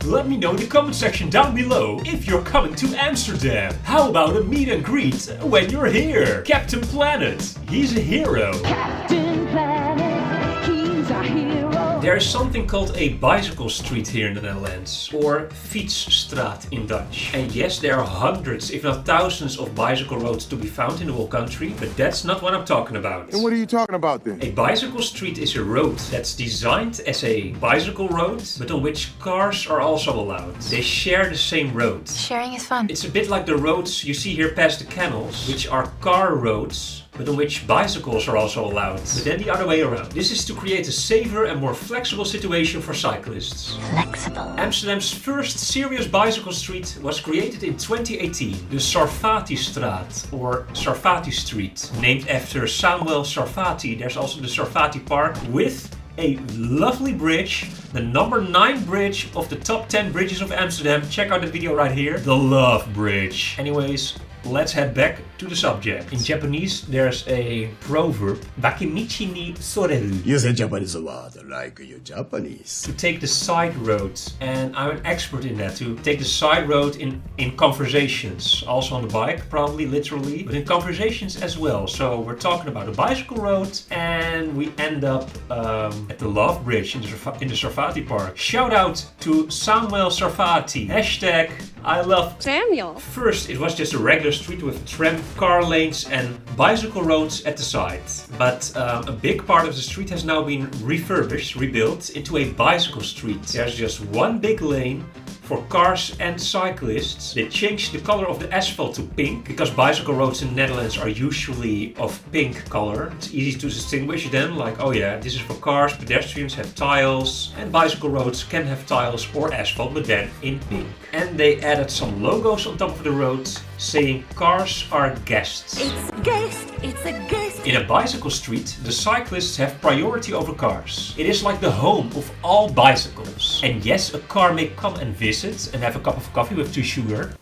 Let me know in the comment section down below if you're coming to Amsterdam. How about a meet and greet when you're here? Captain Planet, he's a hero. Captain Planet, he's our hero. There is something called a bicycle street here in the Netherlands, or Fietsstraat in Dutch. And yes, there are hundreds, if not thousands, of bicycle roads to be found in the whole country, but that's not what I'm talking about. And what are you talking about then? A bicycle street is a road that's designed as a bicycle road, but on which cars are also allowed. They share the same road. Sharing is fun. It's a bit like the roads you see here past the canals, which are car roads, but on which bicycles are also allowed. But then the other way around. This is to create a safer and more flexible situation for cyclists. Flexible. Amsterdam's first serious bicycle street was created in 2018. The Sarfatistraat, or Sarfati Street. Named after Samuel Sarfati, there's also the Sarfati Park with a lovely bridge, the number 9 bridge of the top 10 bridges of Amsterdam. Check out that video right here, the Love Bridge. Anyways, let's head back to the subject. In Japanese, there's a proverb, Wakimichi ni soreru. You say Japanese a lot, like you're Japanese. To take the side road, and I'm an expert in that, to take the side road in conversations. Also on the bike, probably, literally, but in conversations as well. So we're talking about a bicycle road, and we end up at the Love Bridge in the Sarfati Park. Shout out to Samuel Sarfati. Hashtag I love Samuel. First, it was just a regular street with tram, car lanes and bicycle roads at the side. But a big part of the street has now been rebuilt into a bicycle street. There's just one big lane for cars and cyclists. They changed the color of the asphalt to pink because bicycle roads in the Netherlands are usually of pink color. It's easy to distinguish them, like, oh yeah, this is for cars, pedestrians have tiles, and bicycle roads can have tiles or asphalt, but then in pink. And they added some logos on top of the road saying cars are guests. It's a guest, it's a guest. In a bicycle street, the cyclists have priority over cars. It is like the home of all bicycles. And yes, a car may come and visit and have a cup of coffee with 2 sugar,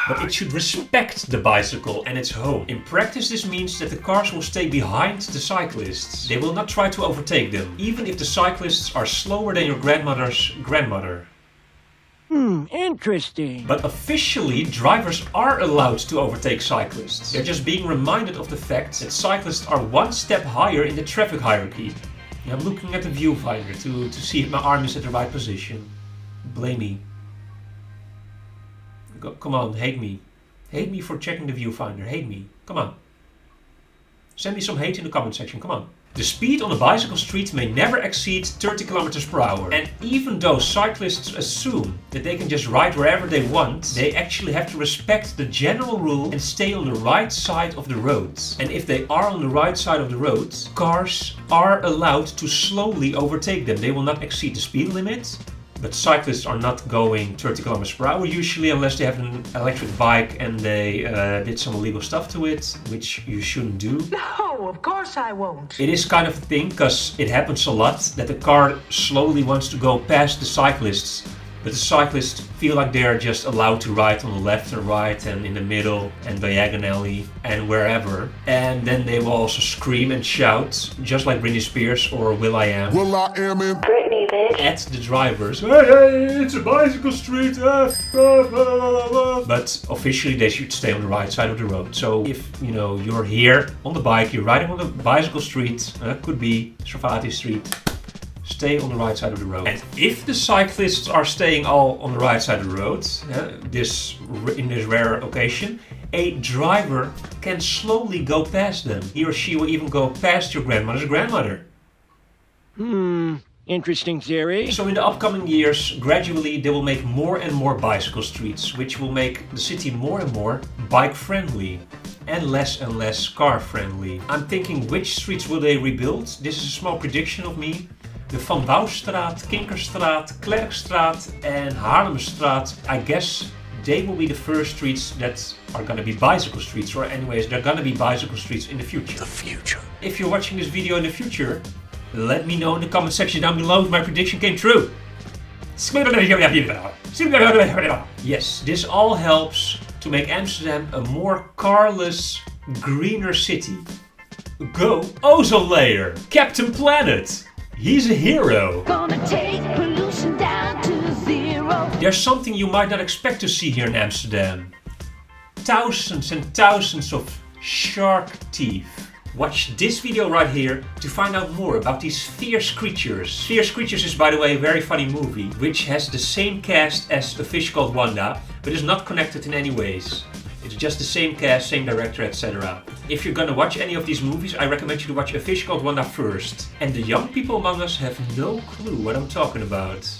but it should respect the bicycle and its home. In practice, this means that the cars will stay behind the cyclists. They will not try to overtake them, even if the cyclists are slower than your grandmother's grandmother. Interesting. But officially, drivers are allowed to overtake cyclists. They're just being reminded of the fact that cyclists are one step higher in the traffic hierarchy. Yeah, I'm looking at the viewfinder to see if my arm is at the right position. Blame me. Come on, hate me. Hate me for checking the viewfinder. Hate me. Come on. Send me some hate in the comment section. Come on. The speed on a bicycle street may never exceed 30 km per hour. And even though cyclists assume that they can just ride wherever they want, they actually have to respect the general rule and stay on the right side of the road. And if they are on the right side of the road, cars are allowed to slowly overtake them. They will not exceed the speed limit. But cyclists are not going 30 km per hour usually, unless they have an electric bike and they did some illegal stuff to it, which you shouldn't do. No, of course I won't. It is kind of a thing, because it happens a lot that the car slowly wants to go past the cyclists, but the cyclists feel like they're just allowed to ride on the left and right and in the middle and diagonally and wherever. And then they will also scream and shout, just like Britney Spears or will.i.am. will.i.am in Britney, bitch. At the drivers. Hey, it's a bicycle street. But officially they should stay on the right side of the road. So if you're here on the bike, you're riding on the bicycle street, could be Sarfati Street, stay on the right side of the road. And if the cyclists are staying all on the right side of the road, in this rare occasion, a driver can slowly go past them. He or she will even go past your grandmother's grandmother. Interesting theory. So in the upcoming years, gradually they will make more and more bicycle streets, which will make the city more and more bike-friendly and less car friendly. I'm thinking, which streets will they rebuild? This is a small prediction of me. The Van Bouwstraat, Kinkerstraat, Klerkstraat and Haarlemstraat, I guess they will be the first streets that are gonna be bicycle streets, or anyways, they're gonna be bicycle streets in the future. The future. If you're watching this video in the future, let me know in the comment section down below if my prediction came true. Yes, this all helps to make Amsterdam a more carless, greener city. Go ozone layer! Captain Planet! He's a hero! Gonna take pollution down to zero. There's something you might not expect to see here in Amsterdam. Thousands and thousands of shark teeth. Watch this video right here to find out more about these Fierce Creatures. Fierce Creatures is, by the way, a very funny movie, which has the same cast as A Fish Called Wanda, but is not connected in any ways. It's just the same cast, same director, etc. If you're gonna watch any of these movies, I recommend you to watch A Fish Called Wanda first. And the young people among us have no clue what I'm talking about.